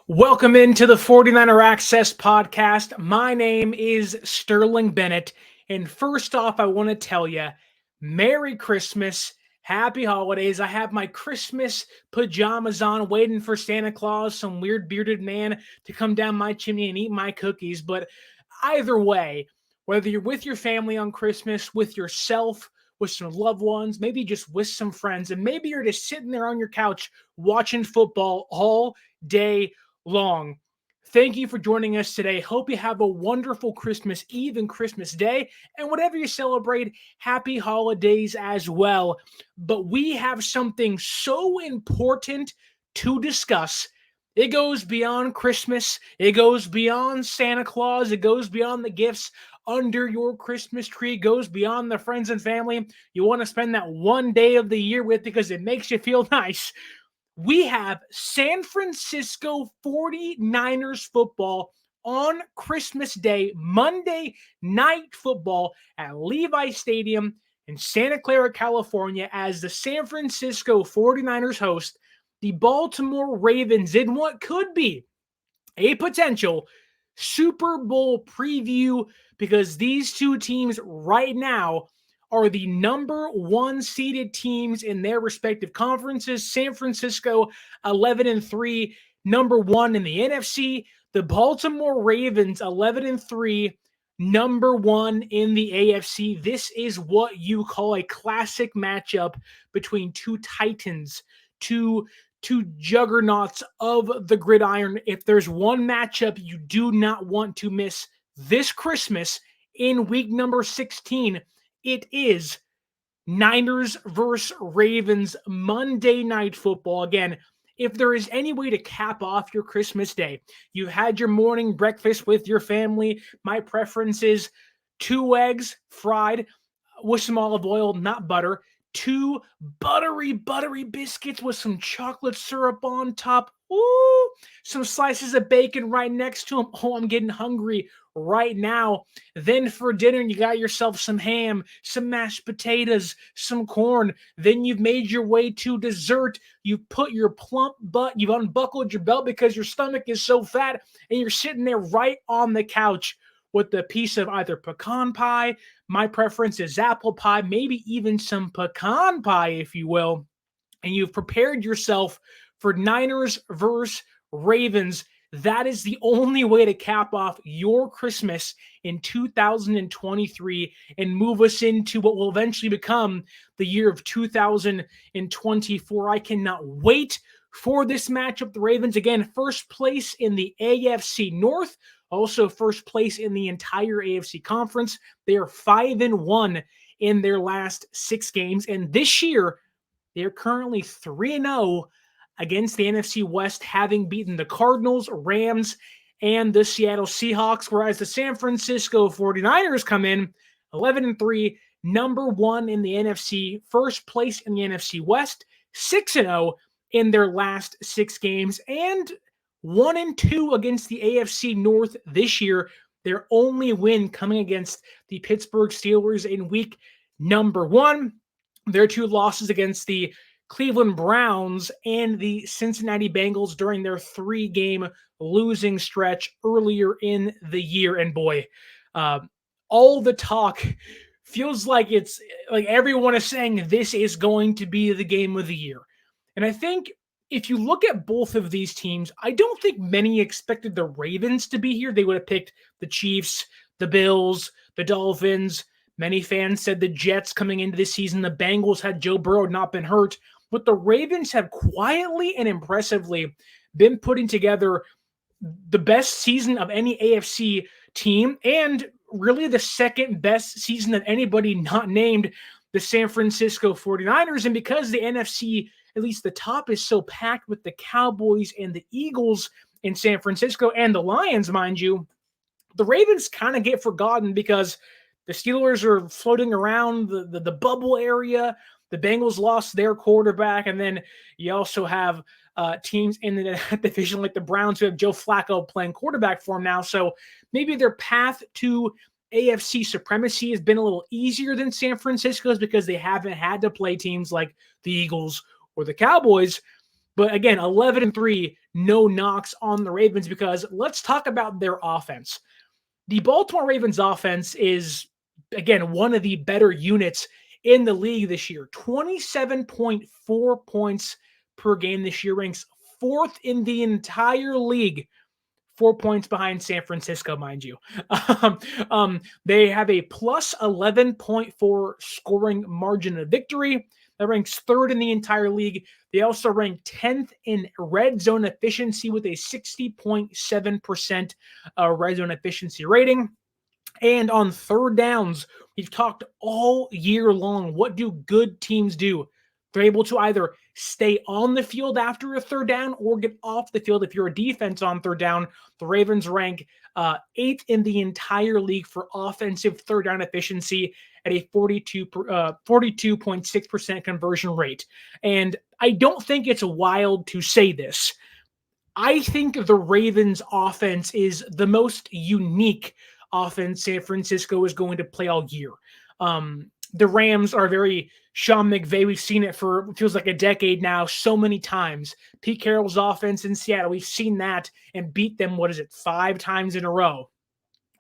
Welcome into the 49er Access podcast. My name is Sterling Bennett. And first off, I want to tell you, Merry Christmas, Happy Holidays. I have my Christmas pajamas on, waiting for Santa Claus, some weird bearded man, to come down my chimney and eat my cookies. But either way, whether you're with your family on Christmas, with yourself, with some loved ones, maybe just with some friends, and maybe you're just sitting there on your couch watching football all day long. Thank you for joining us today. Hope you have a wonderful Christmas Eve and Christmas Day, and whatever you celebrate, happy holidays as well. But we have something so important to discuss. It goes beyond Christmas. It goes beyond Santa Claus. It goes beyond the gifts under your Christmas tree. It goes beyond the friends and family you want to spend that one day of the year with because it makes you feel nice. We have San Francisco 49ers football on Christmas Day, Monday Night Football at Levi Stadium in Santa Clara, California, as the San Francisco 49ers host the Baltimore Ravens in what could be a potential Super Bowl preview, because these two teams right now are the number one seeded teams in their respective conferences. San Francisco 11-3, number one in the NFC. The Baltimore Ravens 11-3, number one in the AFC. This is what you call a classic matchup between two titans, two juggernauts of the gridiron. If there's one matchup you do not want to miss this Christmas in week number 16, it is Niners versus Ravens Monday Night Football. Again, if there is any way to cap off your Christmas day, you had your morning breakfast with your family. My preference is 2 eggs fried with some olive oil, not butter. 2 buttery biscuits with some chocolate syrup on top. Ooh, some slices of bacon right next to them. Oh, I'm getting hungry right now. Then for dinner, you got yourself some ham, some mashed potatoes, some corn. Then you've made your way to dessert. You've put your plump butt, you've unbuckled your belt because your stomach is so fat, and you're sitting there right on the couch with a piece of either pecan pie. My preference is apple pie, maybe even some pecan pie, if you will. And you've prepared yourself for Niners versus Ravens. That is the only way to cap off your Christmas in 2023 and move us into what will eventually become the year of 2024. I cannot wait for this matchup. The Ravens, again, first place in the AFC North, also first place in the entire AFC conference. They are 5-1 in their last 6 games. And this year, they're currently 3-0 against the NFC West, having beaten the Cardinals, Rams, and the Seattle Seahawks, whereas the San Francisco 49ers come in 11-3, number one in the NFC, first place in the NFC West, 6-0 in their last 6 games, and 1-2 against the AFC North this year. Their only win coming against the Pittsburgh Steelers in week number 1. Their 2 losses against the Cleveland Browns and the Cincinnati Bengals during their 3-game losing stretch earlier in the year. And boy, all the talk feels like it's like everyone is saying this is going to be the game of the year. And I think if you look at both of these teams, I don't think many expected the Ravens to be here. They would have picked the Chiefs, the Bills, the Dolphins. Many fans said the Jets coming into this season. The Bengals had Joe Burrow not been hurt. But the Ravens have quietly and impressively been putting together the best season of any AFC team, and really the second best season of anybody not named the San Francisco 49ers. And because the NFC, at least the top, is so packed with the Cowboys and the Eagles in San Francisco and the Lions, mind you, the Ravens kind of get forgotten because the Steelers are floating around the bubble area. The Bengals lost their quarterback, and then you also have teams in the division like the Browns who have Joe Flacco playing quarterback for them now. So maybe their path to AFC supremacy has been a little easier than San Francisco's because they haven't had to play teams like the Eagles or the Cowboys. But again, 11-3, no knocks on the Ravens, because let's talk about their offense. The Baltimore Ravens offense is, again, one of the better units in the league this year. 27.4 points per game this year, ranks fourth in the entire league, 4 points behind San Francisco, mind you. They have a plus 11.4 scoring margin of victory. That ranks third in the entire league. They also rank 10th in red zone efficiency with a 60.7% red zone efficiency rating. And on third downs, we've talked all year long, what do good teams do? They're able to either stay on the field after a third down or get off the field. If you're a defense on third down, the Ravens rank 8th in the entire league for offensive third down efficiency at a 42.6% conversion rate. And I don't think it's wild to say this. I think the Ravens offense is the most unique offense San Francisco is going to play all year. The Rams are very Sean McVay. We've seen it for, it feels like a decade now, so many times. Pete Carroll's offense in Seattle, we've seen that and beat them, 5 times in a row,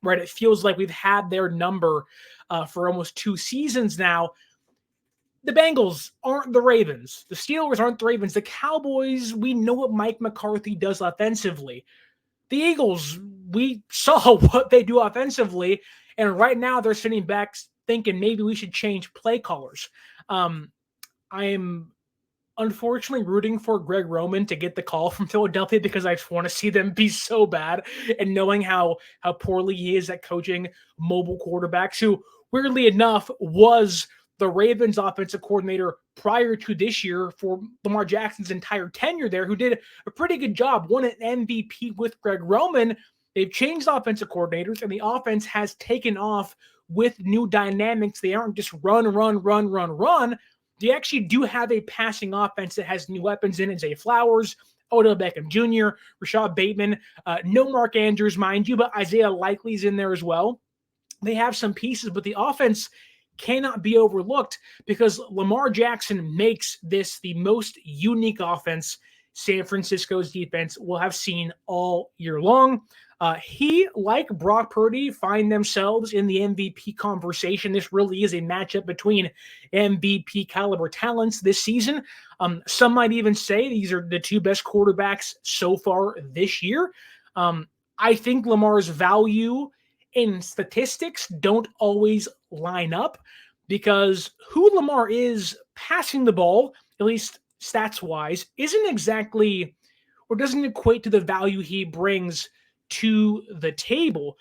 right? It feels like we've had their number for almost 2 seasons now. The Bengals aren't the Ravens. The Steelers aren't the Ravens. The Cowboys, we know what Mike McCarthy does offensively. The Eagles, we saw what they do offensively, and right now they're sitting back thinking maybe we should change play callers. I am unfortunately rooting for Greg Roman to get the call from Philadelphia, because I just want to see them be so bad, and knowing how poorly he is at coaching mobile quarterbacks, who weirdly enough was the Ravens offensive coordinator prior to this year for Lamar Jackson's entire tenure there, who did a pretty good job, won an MVP with Greg Roman. They've changed offensive coordinators, and the offense has taken off with new dynamics. They aren't just run. They actually do have a passing offense that has new weapons in it. Zay Flowers, Odell Beckham Jr., Rashad Bateman, no Mark Andrews, mind you, but Isaiah Likely's in there as well. They have some pieces, but the offense cannot be overlooked, because Lamar Jackson makes this the most unique offense San Francisco's defense will have seen all year long. He, like Brock Purdy, find themselves in the MVP conversation. This really is a matchup between MVP caliber talents this season. Some might even say these are the 2 best quarterbacks so far this year. I think Lamar's value in statistics don't always line up, because who Lamar is passing the ball, at least stats-wise, isn't exactly, or doesn't equate to the value he brings to the table.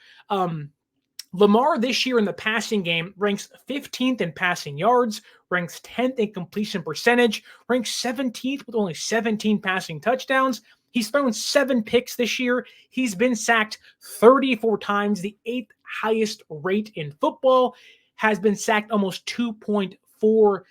Lamar this year in the passing game ranks 15th in passing yards, ranks 10th in completion percentage, ranks 17th with only 17 passing touchdowns. He's thrown 7 picks this year. He's been sacked 34 times, the 8th highest rate in football, has been sacked almost 2.4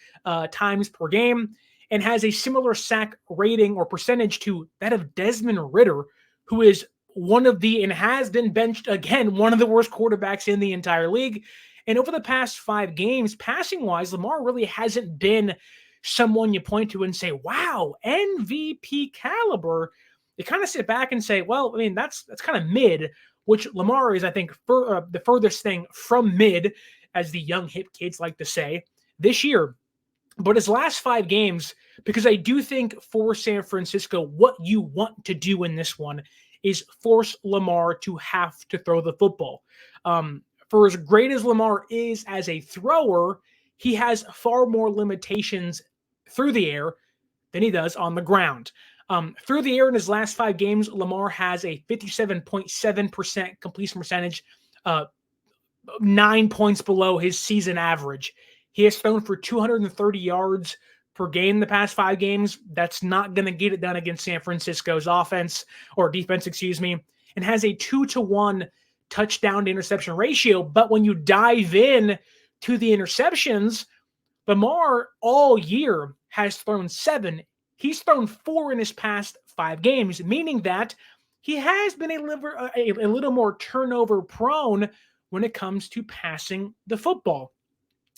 times per game, and has a similar sack rating or percentage to that of Desmond Ridder, who is one of the, and has been benched again, one of the worst quarterbacks in the entire league. And over the past 5 games, passing-wise, Lamar really hasn't been someone you point to and say, wow, MVP caliber. You kind of sit back and say, well, I mean, that's kind of mid, which Lamar is, I think, the furthest thing from mid, as the young hip kids like to say, this year. But his last 5 games, because I do think for San Francisco, what you want to do in this one is force Lamar to have to throw the football. For as great as Lamar is as a thrower, he has far more limitations through the air than he does on the ground. Through the air in his last 5 games, Lamar has a 57.7% completion percentage, 9 points below his season average. He has thrown for 230 yards per game the past 5 games. That's not going to get it done against San Francisco's offense, or defense, and has a 2-to-1 touchdown to interception ratio. But when you dive in to the interceptions, Lamar all year has thrown 7. He's thrown 4 in his past 5 games, meaning that he has been a little more turnover prone when it comes to passing the football.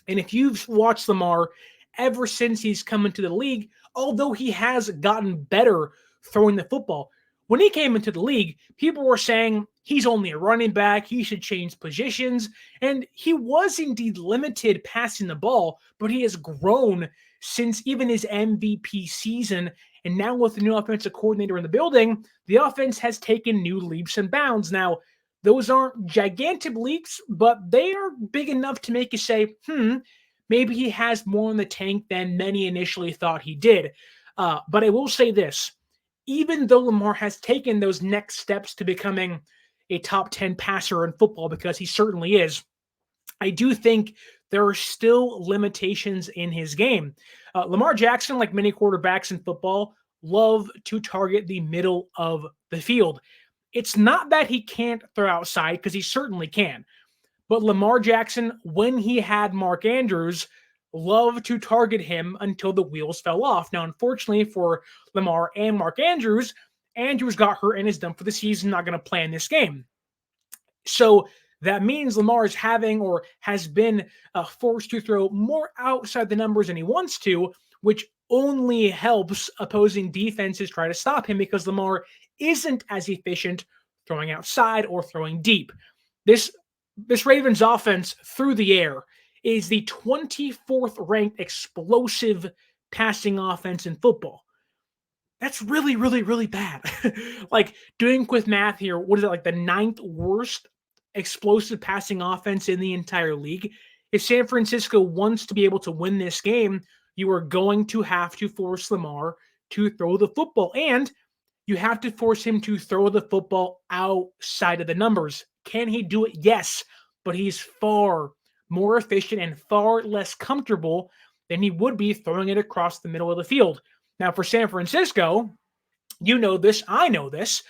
And if you've watched Lamar ever since he's come into the league, although he has gotten better throwing the football, when he came into the league, people were saying he's only a running back, he should change positions, and he was indeed limited passing the ball, but he has grown since even his MVP season. And now with the new offensive coordinator in the building, the offense has taken new leaps and bounds. Now, those aren't gigantic leaps, but they are big enough to make you say, maybe he has more in the tank than many initially thought he did. But I will say this, even though Lamar has taken those next steps to becoming a top 10 passer in football, because he certainly is, I do think there are still limitations in his game. Lamar Jackson, like many quarterbacks in football, love to target the middle of the field. It's not that he can't throw outside, because he certainly can. But Lamar Jackson, when he had Mark Andrews, loved to target him until the wheels fell off. Now, unfortunately for Lamar and Mark Andrews, Andrews got hurt and is done for the season, not going to play in this game. So that means Lamar is having or has been forced to throw more outside the numbers than he wants to, which only helps opposing defenses try to stop him because Lamar isn't as efficient throwing outside or throwing deep. This Ravens offense through the air is the 24th ranked explosive passing offense in football. That's really, really, really bad. Like doing quick math here, what is it, like the 9th worst explosive passing offense in the entire league? If San Francisco wants to be able to win this game, you are going to have to force Lamar to throw the football, and you have to force him to throw the football outside of the numbers. Can he do it? Yes, but he's far more efficient and far less comfortable than he would be throwing it across the middle of the field. Now, for San Francisco, you know this, I know this.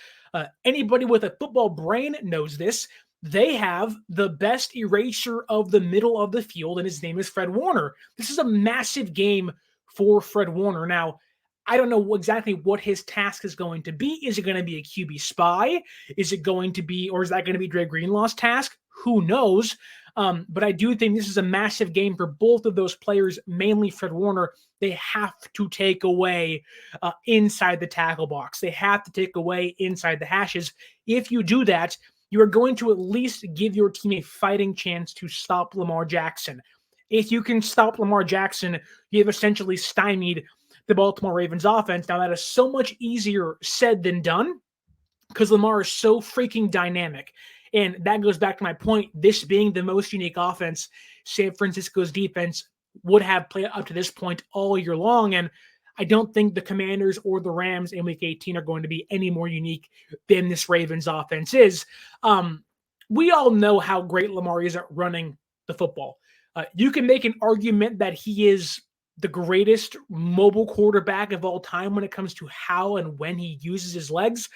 Anybody with a football brain knows this. They have the best eraser of the middle of the field, and his name is Fred Warner. This is a massive game for Fred Warner. Now, I don't know exactly what his task is going to be. Is it going to be a QB spy? Is it going to be, or is that going to be Dre Greenlaw's task? Who knows? But I do think this is a massive game for both of those players, mainly Fred Warner. They have to take away inside the tackle box. They have to take away inside the hashes. If you do that, you are going to at least give your team a fighting chance to stop Lamar Jackson. If you can stop Lamar Jackson, you have essentially stymied the Baltimore Ravens offense. Now, that is so much easier said than done because Lamar is so freaking dynamic. And that goes back to my point, this being the most unique offense San Francisco's defense would have played up to this point all year long. And I don't think the Commanders or the Rams in Week 18 are going to be any more unique than this Ravens offense is. We all know how great Lamar is at running the football. You can make an argument that he is the greatest mobile quarterback of all time when it comes to how and when he uses his legs.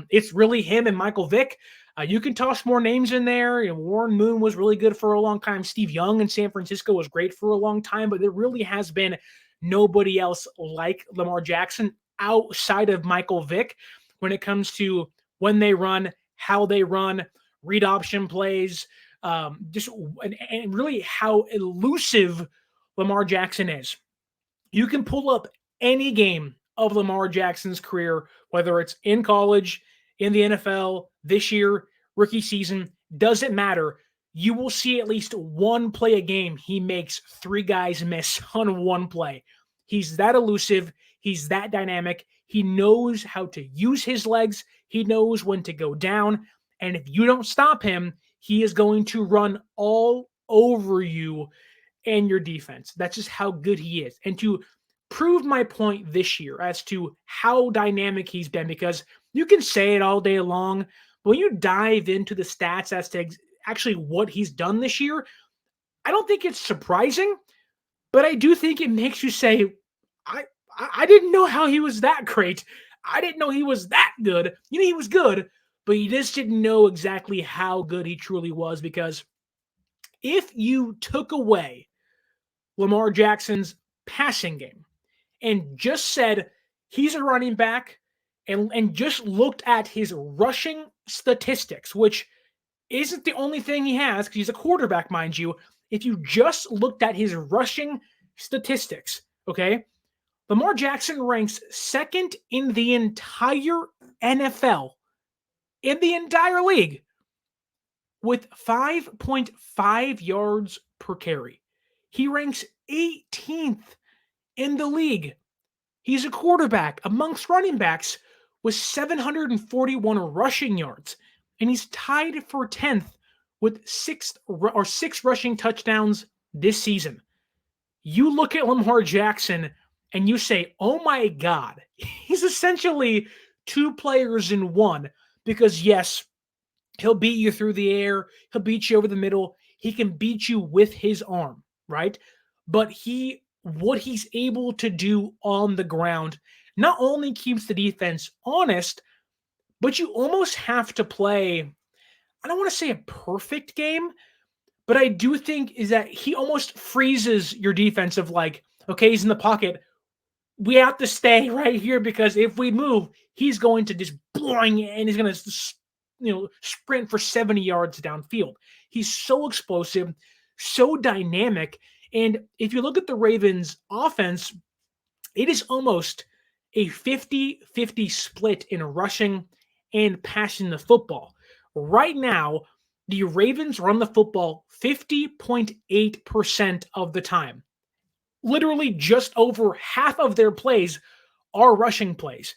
It's really him and Michael Vick. You can toss more names in there. You know, Warren Moon was really good for a long time. Steve Young in San Francisco was great for a long time, but there really has been nobody else like Lamar Jackson outside of Michael Vick when it comes to when they run, how they run, read option plays, and really how elusive Lamar Jackson is. You can pull up any game of Lamar Jackson's career, whether it's in college, in the NFL, this year, rookie season, doesn't matter. You will see at least one play a game he makes 3 guys miss on one play. He's that elusive. He's that dynamic. He knows how to use his legs. He knows when to go down. And if you don't stop him, he is going to run all over you and your defense. That's just how good he is. And to prove my point this year as to how dynamic he's been, because you can say it all day long, but when you dive into the stats as to actually what he's done this year, I don't think it's surprising, but I do think it makes you say, I didn't know how he was that great. I didn't know he was that good. You know, he was good, but you just didn't know exactly how good he truly was, because if you took away Lamar Jackson's passing game and just said he's a running back and just looked at his rushing statistics, which isn't the only thing he has because he's a quarterback, mind you. If you just looked at his rushing statistics, okay, Lamar Jackson ranks second in the entire NFL, in the entire league, with 5.5 yards per carry. He ranks 18th in the league. He's a quarterback amongst running backs with 741 rushing yards, and he's tied for 10th with six rushing touchdowns this season. You look at Lamar Jackson and you say, oh my God, he's essentially two players in one because, yes, he'll beat you through the air, he'll beat you over the middle, he can beat you with his arm, right? But what he's able to do on the ground not only keeps the defense honest, but you almost have to play, I don't want to say a perfect game, but I do think is that he almost freezes your defense of like, okay, he's in the pocket. We have to stay right here because if we move, he's going to just boing and he's going to sprint for 70 yards downfield. He's so explosive, so dynamic. And if you look at the Ravens offense, it is almost a 50-50 split in rushing and passing the football. Right now, the Ravens run the football 50.8% of the time. Literally just over half of their plays are rushing plays.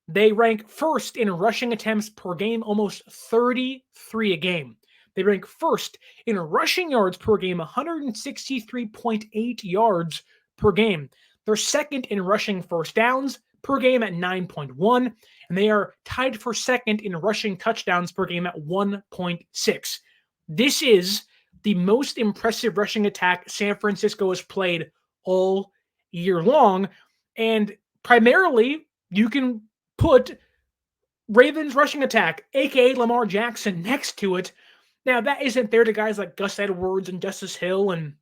They rank first in rushing attempts per game, almost 33 a game. They rank first in rushing yards per game, 163.8 yards per game. They're second in rushing first downs per game at 9.1, and they are tied for second in rushing touchdowns per game at 1.6. This is the most impressive rushing attack San Francisco has played all year long, and primarily you can put Ravens rushing attack, aka Lamar Jackson, next to it. Now, that isn't fair to guys like Gus Edwards and Justice Hill and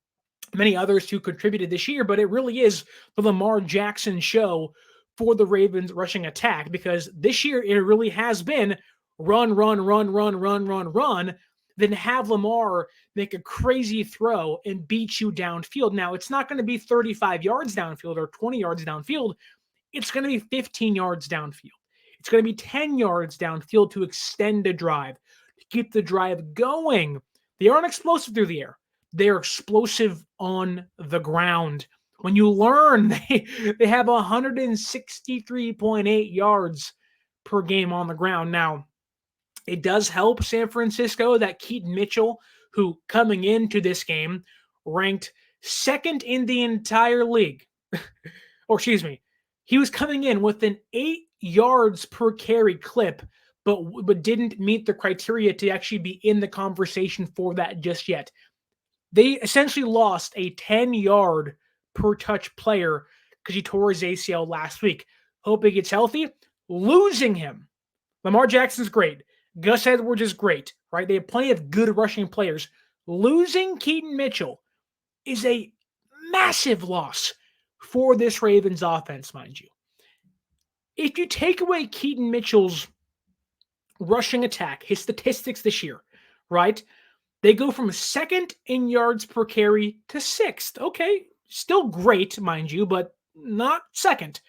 many others who contributed this year, but it really is the Lamar Jackson show for the Ravens rushing attack because this year it really has been run, then have Lamar make a crazy throw and beat you downfield. Now, it's not going to be 35 yards downfield or 20 yards downfield. It's going to be 15 yards downfield. It's going to be 10 yards downfield to extend a drive, to keep the drive going. They aren't explosive through the air. They're explosive on the ground. When you learn, they have 163.8 yards per game on the ground. Now, it does help San Francisco that Keaton Mitchell, who coming into this game ranked second in the entire league, or excuse me, he was coming in with an 8 yards per carry clip, but didn't meet the criteria to actually be in the conversation for that just yet. They essentially lost a 10-yard per touch player because he tore his ACL last week. Hope he gets healthy. Losing him. Lamar Jackson's great. Gus Edwards is great, right? They have plenty of good rushing players. Losing Keaton Mitchell is a massive loss for this Ravens offense, mind you. If you take away Keaton Mitchell's rushing attack, his statistics this year, right? They go from second in yards per carry to sixth. Okay, still great, mind you, but not second.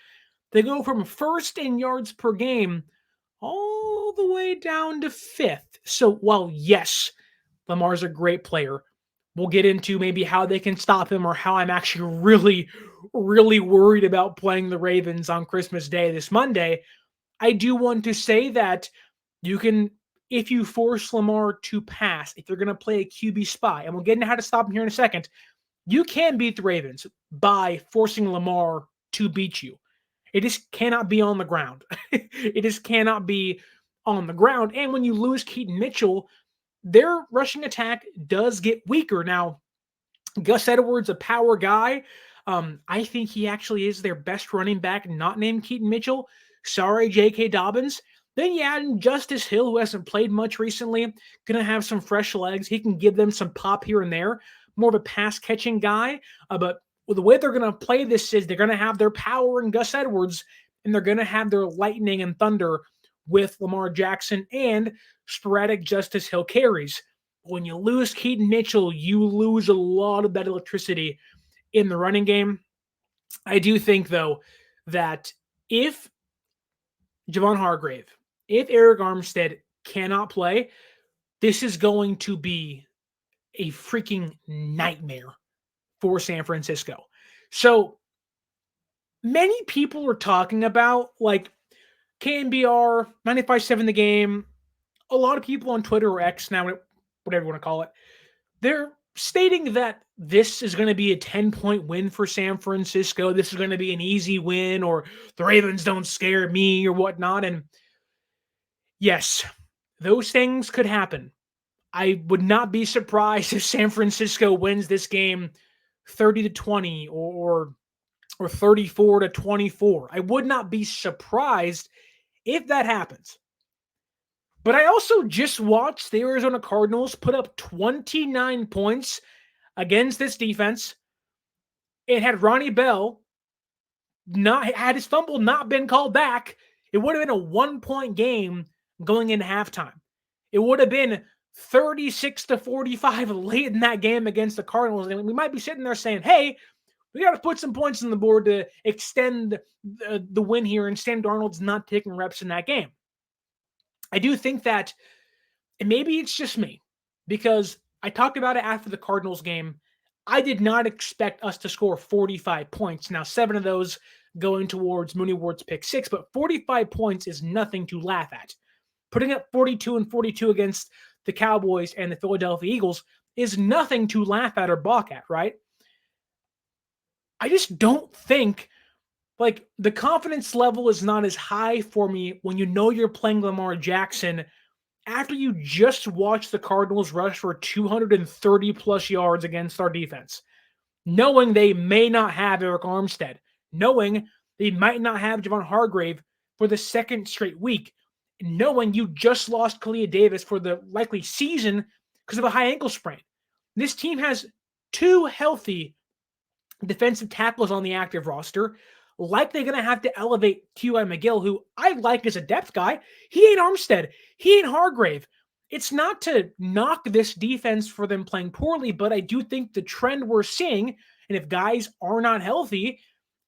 They go from first in yards per game all the way down to fifth. So while, yes, Lamar's a great player, we'll get into maybe how they can stop him or how I'm actually really, really worried about playing the Ravens on Christmas Day this Monday. I do want to say that you can, if you force Lamar to pass, if you're going to play a QB spy, and we'll get into how to stop him here in a second, you can beat the Ravens by forcing Lamar to beat you. It just cannot be on the ground. It just cannot be on the ground. And when you lose Keaton Mitchell, their rushing attack does get weaker. Now, Gus Edwards, a power guy. I think he actually is their best running back, not named Keaton Mitchell. Sorry, J.K. Dobbins. Then you add in Justice Hill, who hasn't played much recently, going to have some fresh legs. He can give them some pop here and there. More of a pass-catching guy. But the way they're going to play this is they're going to have their power in Gus Edwards, and they're going to have their lightning and thunder with Lamar Jackson and sporadic Justice Hill carries. When you lose Keaton Mitchell, you lose a lot of that electricity in the running game. I do think, though, that if Javon Hargrave, if Arik Armstead cannot play, this is going to be a freaking nightmare for San Francisco. So many people are talking about like KNBR, 95.7 the game. A lot of people on Twitter or X now, whatever you want to call it, they're stating that this is going to be a 10-point win for San Francisco. This is going to be an easy win, or the Ravens don't scare me or whatnot. And yes, those things could happen. I would not be surprised if San Francisco wins this game 30-20 or 34-24. I would not be surprised if that happens. But I also just watched the Arizona Cardinals put up 29 points against this defense. It had Ronnie Bell not had his fumble not been called back, it would have been a 1-point game going into halftime. It would have been 36-45 late in that game against the Cardinals. And we might be sitting there saying, hey, we got to put some points on the board to extend the win here, and Sam Darnold's not taking reps in that game. I do think that, and maybe it's just me, because I talked about it after the Cardinals game. I did not expect us to score 45 points. Now, 7 of those going towards Mooney Ward's pick 6, but 45 points is nothing to laugh at. Putting up 42 and 42 against the Cowboys and the Philadelphia Eagles is nothing to laugh at or balk at, right? I just don't think, like, the confidence level is not as high for me when you know you're playing Lamar Jackson after you just watched the Cardinals rush for 230 plus yards against our defense, knowing they may not have Arik Armstead, knowing they might not have Javon Hargrave for the second straight week, knowing you just lost Kalia Davis for the likely season because of a high ankle sprain. This team has 2 healthy defensive tackles on the active roster. Likely going to have to elevate T.Y. McGill, who I like as a depth guy. He ain't Armstead. He ain't Hargrave. It's not to knock this defense for them playing poorly, but I do think the trend we're seeing, and if guys are not healthy,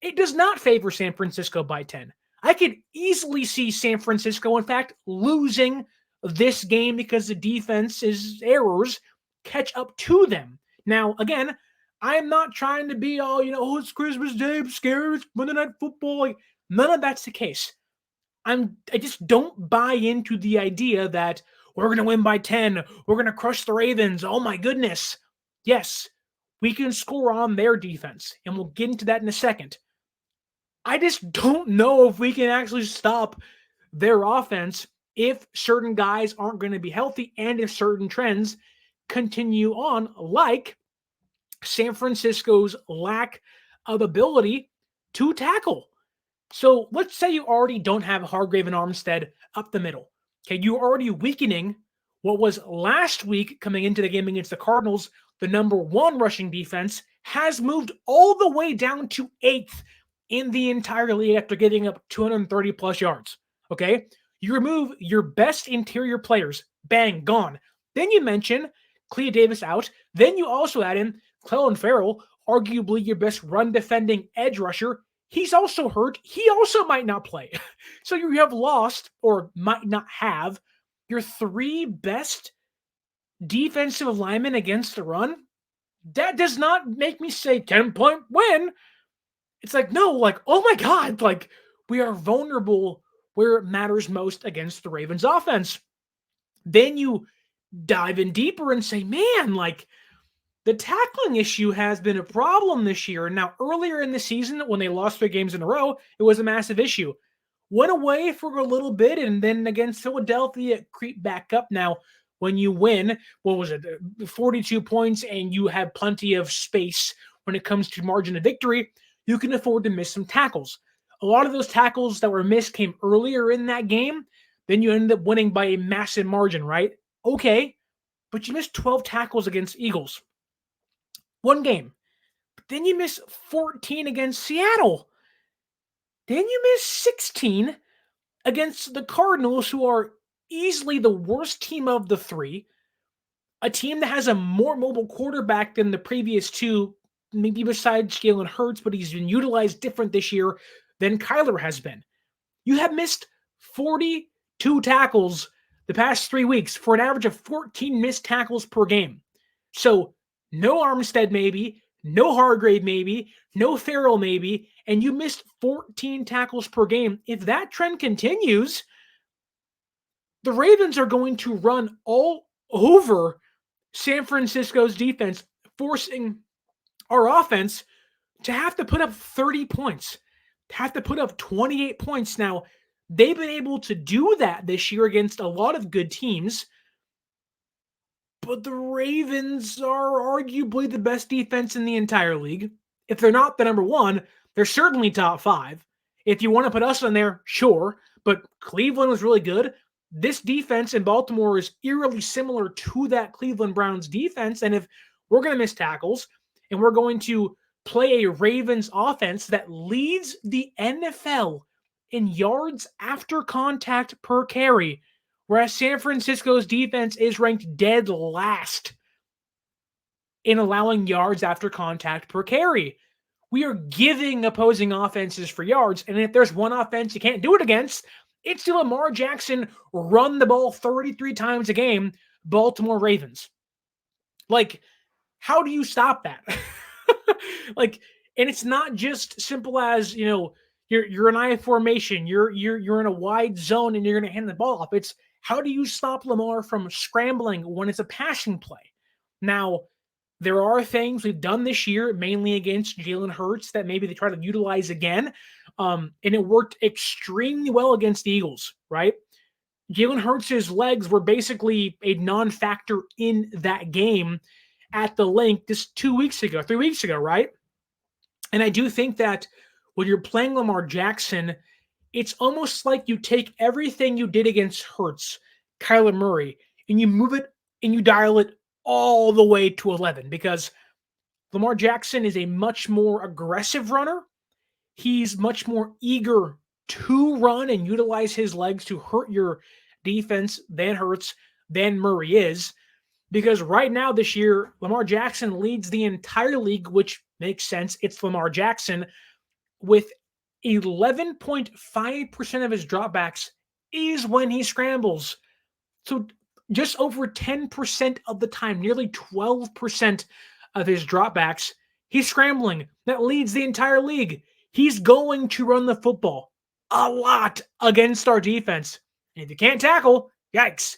it does not favor San Francisco by 10. I could easily see San Francisco, in fact, losing this game because the defense's errors catch up to them. Now, again, I am not trying to be all, oh, it's Christmas Day, I'm scared, it's Monday Night Football. Like, none of that's the case. I just don't buy into the idea that we're going to win by 10, we're going to crush the Ravens. Oh my goodness. Yes, we can score on their defense, and we'll get into that in a second. I just don't know if we can actually stop their offense if certain guys aren't going to be healthy and if certain trends continue on, like San Francisco's lack of ability to tackle. So let's say you already don't have Hargrave and Armstead up the middle. Okay, you're already weakening what was last week coming into the game against the Cardinals. The number 1 rushing defense has moved all the way down to 8th in the entire league after getting up 230 plus yards. Okay, you remove your best interior players, bang, gone. Then you mention Kalia Davis out. Then you also add in Clelin Ferrell, arguably your best run-defending edge rusher. He's also hurt. He also might not play. So you have lost, or might not have, your 3 best defensive linemen against the run. That does not make me say 10-point win. It's like, no, like, oh my God, like, we are vulnerable where it matters most against the Ravens offense. Then you dive in deeper and say, man, like, the tackling issue has been a problem this year. Now, earlier in the season, when they lost 3 games in a row, it was a massive issue. Went away for a little bit, and then against Philadelphia, it creeped back up. Now, when you win, 42 points, and you have plenty of space when it comes to margin of victory, you can afford to miss some tackles. A lot of those tackles that were missed came earlier in that game. Then you ended up winning by a massive margin, right? Okay, but you missed 12 tackles against Eagles. 1 game. But then you miss 14 against Seattle. Then you miss 16 against the Cardinals, who are easily the worst team of the 3. A team that has a more mobile quarterback than the previous 2 maybe besides Jalen Hurts, but he's been utilized different this year than Kyler has been. You have missed 42 tackles the past 3 weeks for an average of 14 missed tackles per game. So no Armstead maybe, no Hargrave maybe, no Farrell maybe, and you missed 14 tackles per game. If that trend continues, the Ravens are going to run all over San Francisco's defense, forcing our offense to have to put up 30 points, to have to put up 28 points. Now, they've been able to do that this year against a lot of good teams, but the Ravens are arguably the best defense in the entire league. If they're not the number one, they're certainly top 5. If you want to put us on there, sure, but Cleveland was really good. This defense in Baltimore is eerily similar to that Cleveland Browns defense, and if we're going to miss tackles and we're going to play a Ravens offense that leads the NFL in yards after contact per carry, whereas San Francisco's defense is ranked dead last in allowing yards after contact per carry. We are giving opposing offenses for yards, and if there's one offense you can't do it against, it's the Lamar Jackson run the ball 33 times a game, Baltimore Ravens. Like, how do you stop that? And it's not just simple as, you're in I formation, you're in a wide zone and you're going to hand the ball off. It's how do you stop Lamar from scrambling when it's a passing play? Now, there are things we've done this year, mainly against Jalen Hurts, that maybe they try to utilize again. And it worked extremely well against the Eagles, right? Jalen Hurts' legs were basically a non-factor in that game at the link just 3 weeks ago, right? And I do think that when you're playing Lamar Jackson, it's almost like you take everything you did against Hurts, Kyler Murray, and you move it and you dial it all the way to 11, because Lamar Jackson is a much more aggressive runner. He's much more eager to run and utilize his legs to hurt your defense than Murray is. Because right now this year, Lamar Jackson leads the entire league, which makes sense. It's Lamar Jackson, with 11.5% of his dropbacks is when he scrambles. So just over 10% of the time, nearly 12% of his dropbacks, he's scrambling. That leads the entire league. He's going to run the football a lot against our defense. And if you can't tackle, yikes.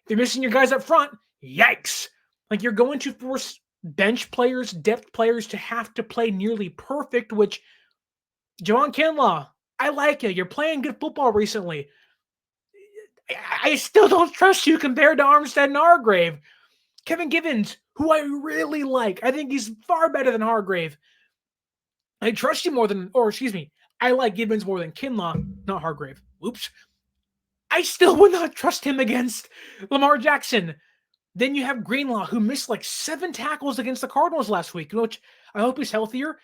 If you're missing your guys up front, yikes. Like, you're going to force bench players, depth players to have to play nearly perfect, which, Javon Kinlaw, I like you. You're playing good football recently. I still don't trust you compared to Armstead and Hargrave. Kevin Givens, who I really like. I think he's far better than Hargrave. I trust you more than, I like Givens more than Kinlaw, not Hargrave. Oops. I still would not trust him against Lamar Jackson. Then you have Greenlaw, who missed like 7 tackles against the Cardinals last week, which I hope he's healthier.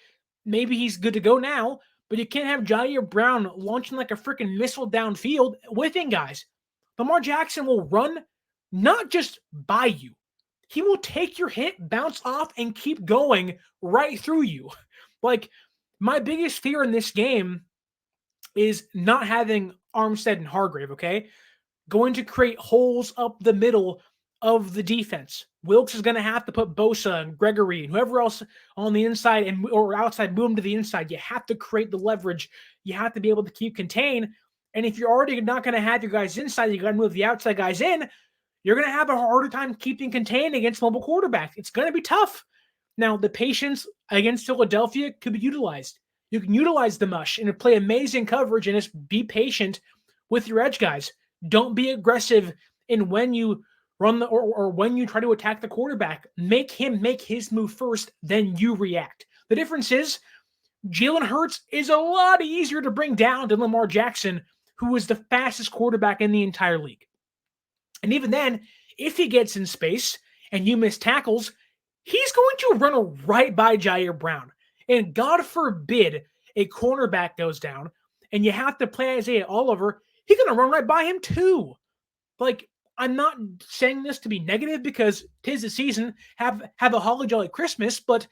Maybe he's good to go now, but you can't have Jair Brown launching like a freaking missile downfield within guys. Lamar Jackson will run not just by you. He will take your hit, bounce off, and keep going right through you. Like, my biggest fear in this game is not having Armstead and Hargrave, okay? Going to create holes up the middle of the defense. Wilkes is going to have to put Bosa and Gregory and whoever else on the inside or outside, move them to the inside. You have to create the leverage. You have to be able to keep contain. And if you're already not going to have your guys inside, you got to move the outside guys in. You're going to have a harder time keeping contained against mobile quarterbacks. It's going to be tough. Now, the patience against Philadelphia could be utilized. You can utilize the mush and play amazing coverage and just be patient with your edge guys. Don't be aggressive in when you run or when you try to attack the quarterback. Make him make his move first, then you react. The difference is Jalen Hurts is a lot easier to bring down than Lamar Jackson, who is the fastest quarterback in the entire league. And even then, if he gets in space and you miss tackles, he's going to run right by Jair Brown. And God forbid a cornerback goes down and you have to play Isaiah Oliver, he's going to run right by him too. Like, I'm not saying this to be negative because 'tis the season, have a holly jolly Christmas, but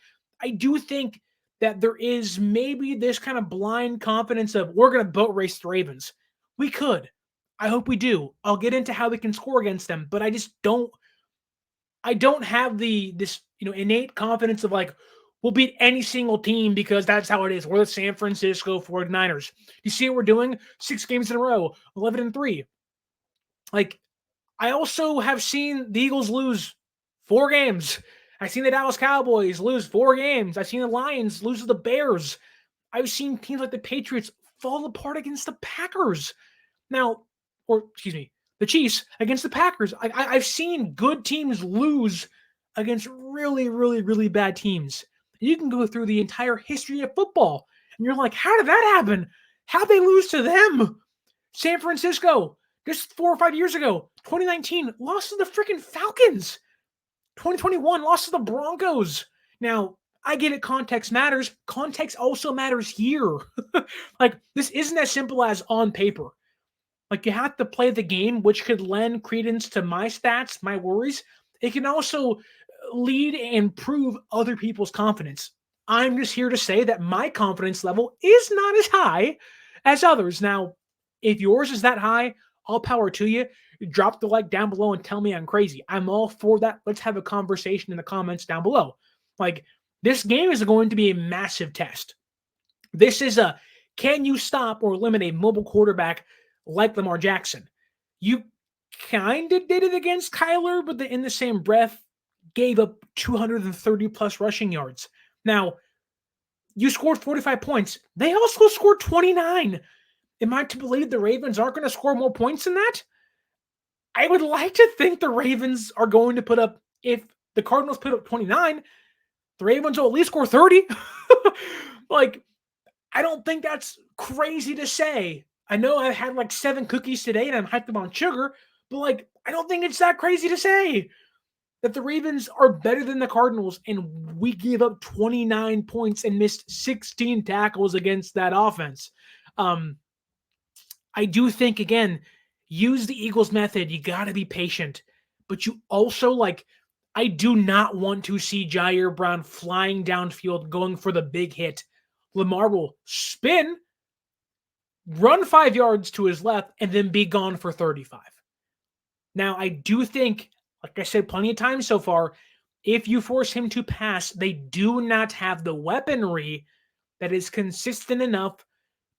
I do think that there is maybe this kind of blind confidence of we're going to boat race the Ravens. We could. I hope we do. I'll get into how we can score against them, but I don't have this innate confidence of like we'll beat any single team because that's how it is. We're the San Francisco 49ers. You see what we're doing? 6 games in a row, 11-3. Like, I also have seen the Eagles lose 4 games. I've seen the Dallas Cowboys lose 4 games. I've seen the Lions lose to the Bears. I've seen teams like the Patriots fall apart against the Packers. Now, or excuse me, the Chiefs against the Packers. I've seen good teams lose against really, really, really bad teams. You can go through the entire history of football, and you're like, how did that happen? How'd they lose to them? San Francisco, just 4 or 5 years ago, 2019, lost to the freaking Falcons. 2021, lost to the Broncos. Now, I get it, context matters. Context also matters here. Like, this isn't as simple as on paper. Like, you have to play the game, which could lend credence to my stats, my worries. It can also lead and prove other people's confidence. I'm just here to say that my confidence level is not as high as others. Now, if yours is that high, all power to you. Drop the like down below and tell me I'm crazy. I'm all for that. Let's have a conversation in the comments down below. Like, this game is going to be a massive test. This is a can you stop or eliminate mobile quarterback like Lamar Jackson? You kind of did it against Kyler, but in the same breath, gave up 230 plus rushing yards. Now, you scored 45 points. They also scored 29. Am I to believe the Ravens aren't going to score more points than that? I would like to think the Ravens are going to put up, if the Cardinals put up 29, the Ravens will at least score 30. Like, I don't think that's crazy to say. I know I had like 7 cookies today and I'm hyped up on sugar, but like, I don't think it's that crazy to say that the Ravens are better than the Cardinals, and we gave up 29 points and missed 16 tackles against that offense. I do think, again, use the Eagles method. You got to be patient, but you also I do not want to see Jair Brown flying downfield, going for the big hit. Lamar will spin, run 5 yards to his left, and then be gone for 35. Now, I do think, like I said plenty of times so far, if you force him to pass, they do not have the weaponry that is consistent enough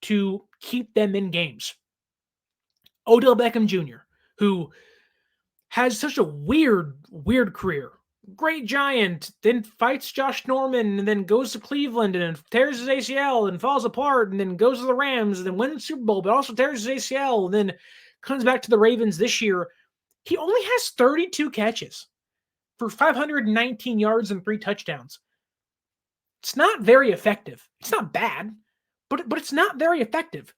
to keep them in games. Odell Beckham Jr., who has such a weird career. Great Giant, then fights Josh Norman, and then goes to Cleveland, and then tears his ACL, and falls apart, and then goes to the Rams, and then wins the Super Bowl, but also tears his ACL, and then comes back to the Ravens this year. He only has 32 catches for 519 yards and 3 touchdowns. It's not very effective. It's not bad, but it's not very effective.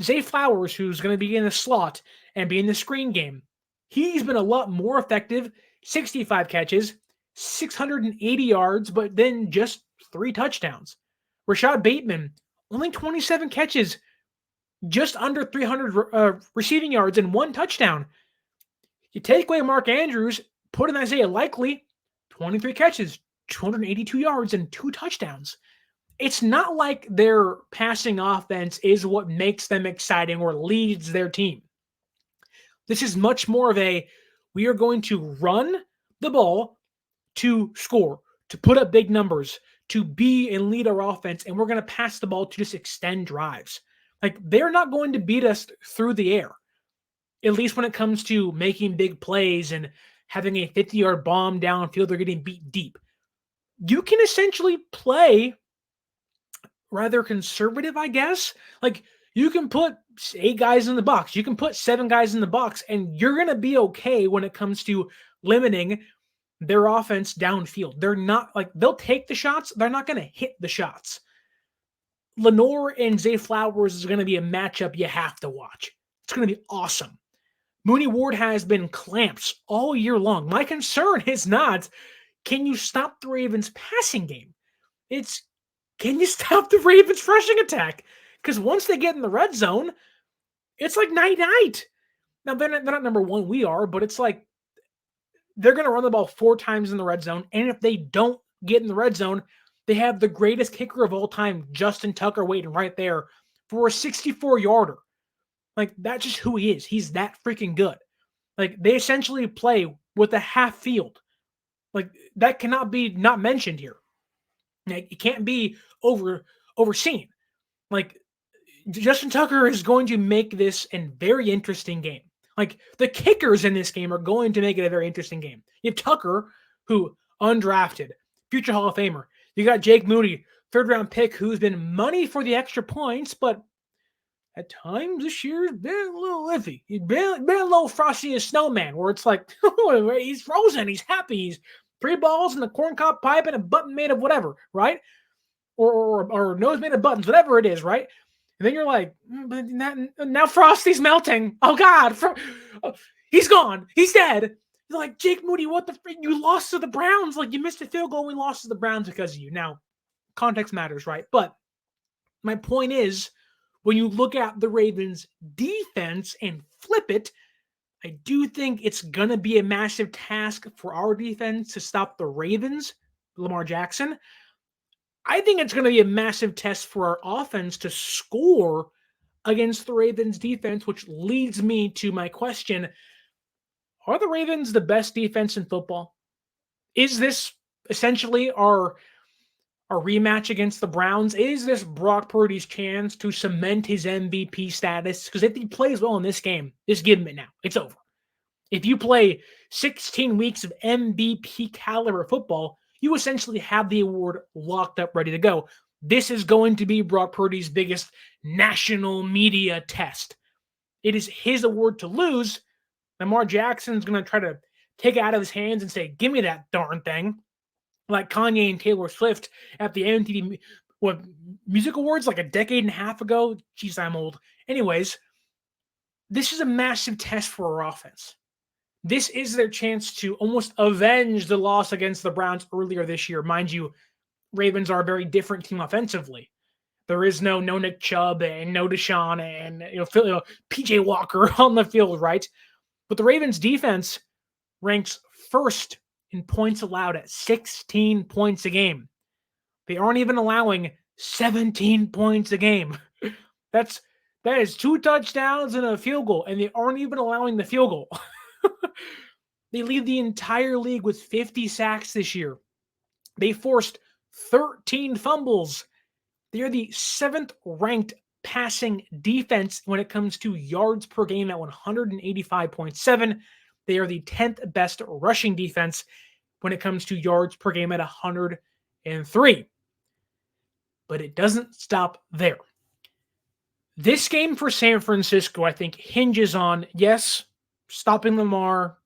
Zay Flowers, who's going to be in the slot and be in the screen game, he's been a lot more effective. 65 catches, 680 yards, but then just 3 touchdowns. Rashad Bateman, only 27 catches, just under 300 receiving yards and 1 touchdown. You take away Mark Andrews, put in Isaiah Likely, 23 catches, 282 yards, and 2 touchdowns. It's not like their passing offense is what makes them exciting or leads their team. This is much more of we are going to run the ball to score, to put up big numbers, to be and lead our offense, and we're going to pass the ball to just extend drives. Like, they're not going to beat us through the air, at least when it comes to making big plays and having a 50-yard bomb downfield. They're getting beat deep. You can essentially play rather conservative, I guess. Like, you can put 8 guys in the box. You can put 7 guys in the box, and you're going to be okay when it comes to limiting their offense downfield. They're not they'll take the shots. They're not going to hit the shots. Lenore and Zay Flowers is going to be a matchup you have to watch. It's going to be awesome. Mooney Ward has been clamps all year long. My concern is not, can you stop the Ravens' passing game? It's, can you stop the Ravens' rushing attack? Because once they get in the red zone, it's like night-night. Now, they're not number one. We are, but it's like they're going to run the ball 4 times in the red zone, and if they don't get in the red zone, They have the greatest kicker of all time, Justin Tucker, waiting right there for a 64-yarder. Like, that's just who he is. He's that freaking good. Like, they essentially play with a half field. Like, that cannot be not mentioned here. Like, it can't be overseen. Like, Justin Tucker is going to make this a very interesting game. Like, the kickers in this game are going to make it a very interesting game. You have Tucker, who undrafted, future Hall of Famer. You got Jake Moody, third-round pick, who's been money for the extra points, but at times this year's been a little iffy. He's been a little frosty as snowman, where it's like, he's frozen, he's happy, he's 3 balls and a corncob pipe and a button made of whatever, right? Or nose made of buttons, whatever it is, right? And then you're like, but now Frosty's melting. Oh, God. He's gone. He's dead. You're like, Jake Moody, what the freak? You lost to the Browns. Like, you missed a field goal and we lost to the Browns because of you. Now, context matters, right? But my point is, when you look at the Ravens' defense and flip it, I do think it's going to be a massive task for our defense to stop the Ravens, Lamar Jackson. I think it's going to be a massive test for our offense to score against the Ravens defense, which leads me to my question. Are the Ravens the best defense in football? Is this essentially our rematch against the Browns? Is this Brock Purdy's chance to cement his MVP status? Because if he plays well in this game, just give him it now. It's over. If you play 16 weeks of MVP caliber football, you essentially have the award locked up, ready to go. This is going to be Brock Purdy's biggest national media test. It is his award to lose. Lamar Jackson's going to try to take it out of his hands and say, give me that darn thing. Like Kanye and Taylor Swift at the MTV Music Awards like a decade and a half ago. Jeez, I'm old. Anyways, this is a massive test for our offense. This is their chance to almost avenge the loss against the Browns earlier this year. Mind you, Ravens are a very different team offensively. There is no Nick Chubb and no Deshaun and PJ Walker on the field, right? But the Ravens defense ranks first in points allowed at 16 points a game. They aren't even allowing 17 points a game. That is 2 touchdowns and a field goal, and they aren't even allowing the field goal. They lead the entire league with 50 sacks this year. They forced 13 fumbles. They are the 7th ranked passing defense when it comes to yards per game at 185.7. They are the 10th best rushing defense when it comes to yards per game at 103. But it doesn't stop there. This game for San Francisco, I think, hinges on, yes, stopping Lamar,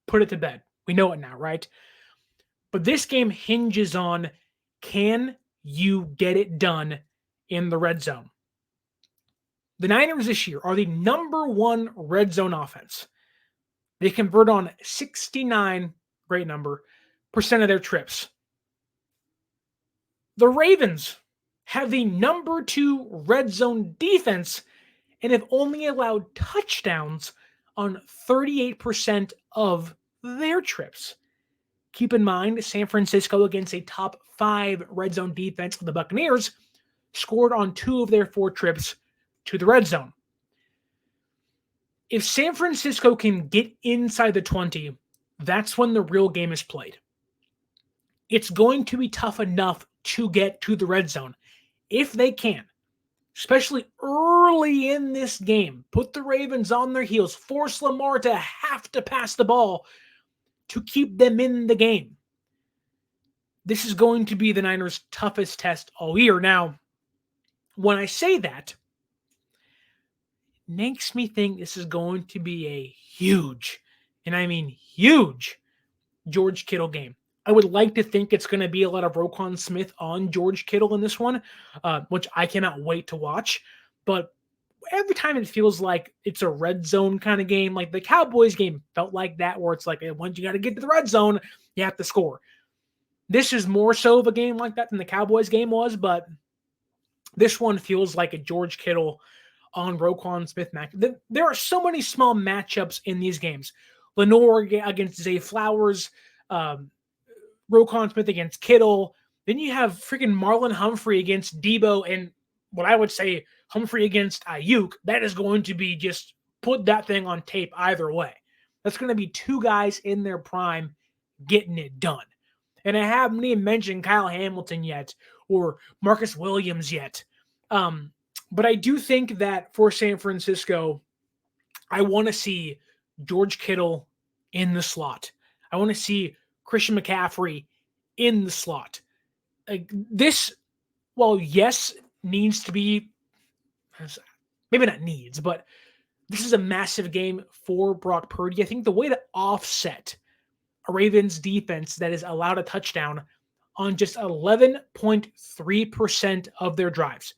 put it to bed. We know it now, right? But this game hinges on, can you get it done in the red zone? The Niners this year are the number 1 red zone offense. They convert on 69, great number, percent of their trips. The Ravens have the number 2 red zone defense and have only allowed touchdowns on 38% of their trips. Keep in mind, San Francisco, against a top 5 red zone defense of the Buccaneers, scored on 2 of their 4 trips to the red zone. If San Francisco can get inside the 20, that's when the real game is played. It's going to be tough enough to get to the red zone. If they can, especially early in this game, put the Ravens on their heels, force Lamar to have to pass the ball to keep them in the game. This is going to be the Niners' toughest test all year. Now, when I say that, makes me think this is going to be a huge, and I mean huge, George Kittle game. I would like to think it's going to be a lot of Roquan Smith on George Kittle in this one, which I cannot wait to watch. But every time it feels like it's a red zone kind of game, like the Cowboys game felt like that, where it's like, once you got to get to the red zone, you have to score. This is more so of a game like that than the Cowboys game was, but this one feels like a George Kittle on Roquan Smith match. There are so many small matchups in these games. Lenore against Zay Flowers, Roquan Smith against Kittle, Then you have freaking Marlon Humphrey against Debo and what I would say Humphrey against Ayuk. That is going to be just put that thing on tape either way. That's going to be two guys in their prime getting it done. And I haven't even mentioned Kyle Hamilton yet or Marcus Williams yet. But I do think that for San Francisco, I want to see George Kittle in the slot. I want to see Christian McCaffrey in the slot. This, well, yes, needs to be, maybe not needs, but this is a massive game for Brock Purdy. I think the way to offset a Ravens defense that has allowed a touchdown on just 11.3% of their drives.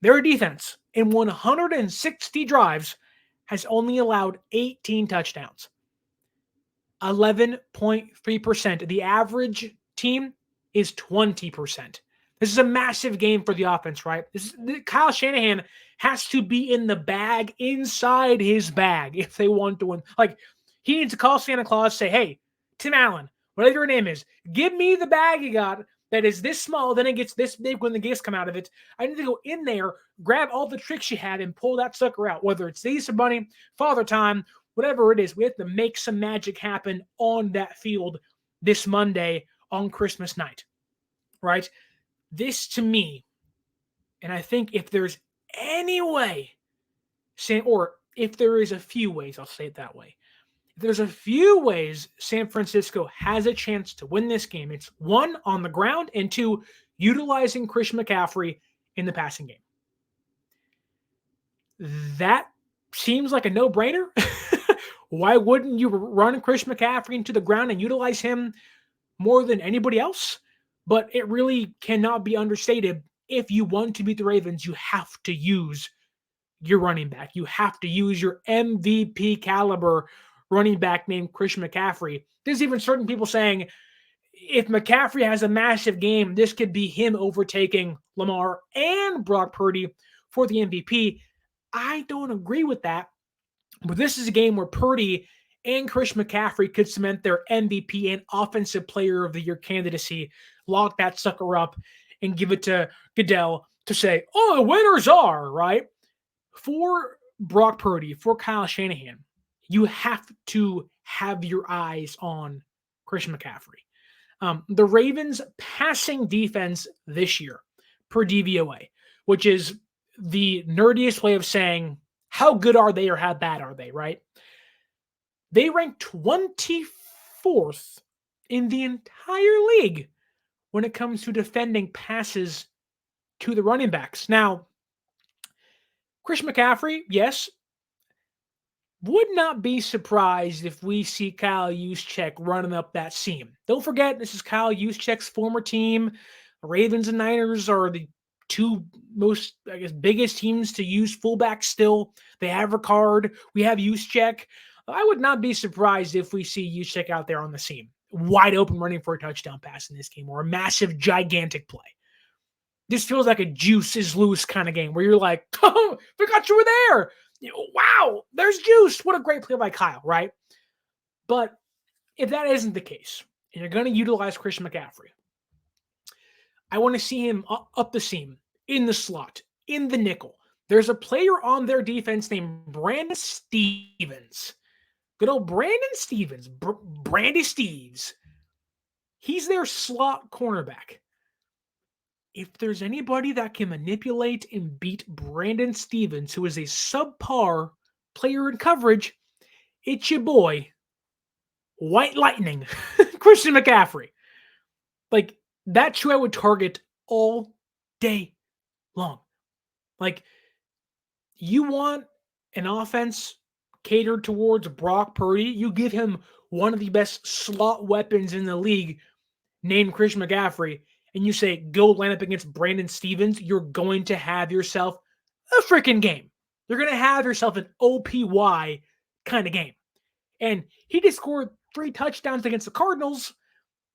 Their defense in 160 drives has only allowed 18 touchdowns. 11.3%. The average team is 20%. This is a massive game for the offense, right? Kyle Shanahan has to be in the bag, inside his bag, if they want to win. Like, he needs to call Santa Claus, say, hey, Tim Allen, whatever your name is, give me the bag you got that is this small, then it gets this big when the gifts come out of it. I need to go in there, grab all the tricks you had, and pull that sucker out, whether it's the Easter Bunny, Father Time, whatever it is. We have to make some magic happen on that field this Monday on Christmas night, right? This, to me, and I think if there's any way, or if there is a few ways, I'll say it that way. If there's a few ways San Francisco has a chance to win this game, it's one, on the ground, and two, utilizing Christian McCaffrey in the passing game. That seems like a no-brainer. Why wouldn't you run Christian McCaffrey into the ground and utilize him more than anybody else? But it really cannot be understated. If you want to beat the Ravens, you have to use your running back. You have to use your MVP caliber running back named Christian McCaffrey. There's even certain people saying if McCaffrey has a massive game, this could be him overtaking Lamar and Brock Purdy for the MVP. I don't agree with that. But this is a game where Purdy and Christian McCaffrey could cement their MVP and Offensive Player of the Year candidacy, lock that sucker up, and give it to Goodell to say, oh, the winners are, right? For Brock Purdy, for Kyle Shanahan, you have to have your eyes on Christian McCaffrey. The Ravens' passing defense this year, per DVOA, which is the nerdiest way of saying how good are they or how bad are they, right? They rank 24th in the entire league when it comes to defending passes to the running backs. Now, Christian McCaffrey, yes, would not be surprised if we see Kyle Juszczyk running up that seam. Don't forget, this is Kyle Juszczyk's former team. The Ravens and Niners are the two most, biggest teams to use fullback still. They have Ricard. We have Juszczyk. I would not be surprised if we see Juszczyk out there on the seam, wide open running for a touchdown pass in this game or a massive, gigantic play. This feels like a juice is loose kind of game where you're like, oh, forgot you were there. Wow, there's juice. What a great play by Kyle, right? But if that isn't the case, and you're going to utilize Christian McCaffrey, I want to see him up the seam, in the slot, in the nickel. There's a player on their defense named Brandon Stevens. Good old Brandon Stevens, Brandy Steves. He's their slot cornerback. If there's anybody that can manipulate and beat Brandon Stevens, who is a subpar player in coverage, it's your boy, White Lightning, Christian McCaffrey. Like, that's who I would target all day long. Like, you want an offense catered towards Brock Purdy, you give him one of the best slot weapons in the league named Christian McCaffrey, and you say, go line up against Brandon Stevens, you're going to have yourself a freaking game. You're going to have yourself an OPY kind of game. And he just scored 3 touchdowns against the Cardinals.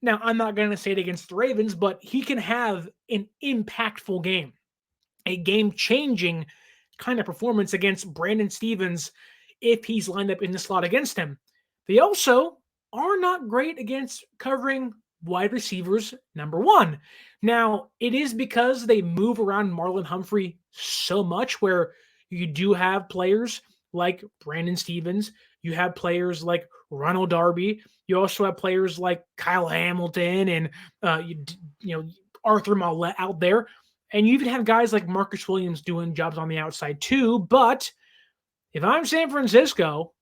Now, I'm not going to say it against the Ravens, but he can have an impactful game, a game-changing kind of performance against Brandon Stevens if he's lined up in the slot against him. They also are not great against covering wide receivers number one. Now, it is because they move around Marlon Humphrey so much where you do have players like Brandon Stevens, you have players like Ronald Darby, you also have players like Kyle Hamilton and you know Arthur Mollett out there, and you even have guys like Marcus Williams doing jobs on the outside too. But if I'm San Francisco,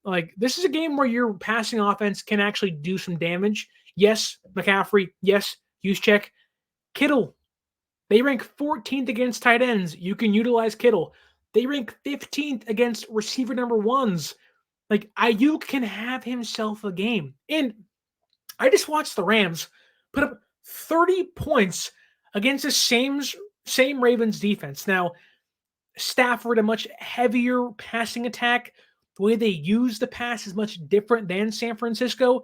like, this is a game where your passing offense can actually do some damage. Yes, McCaffrey. Yes, Juszczyk. Kittle. They rank 14th against tight ends. You can utilize Kittle. They rank 15th against receiver number ones. Like, Ayuk can have himself a game. And I just watched the Rams put up 30 points against the same Ravens defense. Now, Stafford, a much heavier passing attack. The way they use the pass is much different than San Francisco.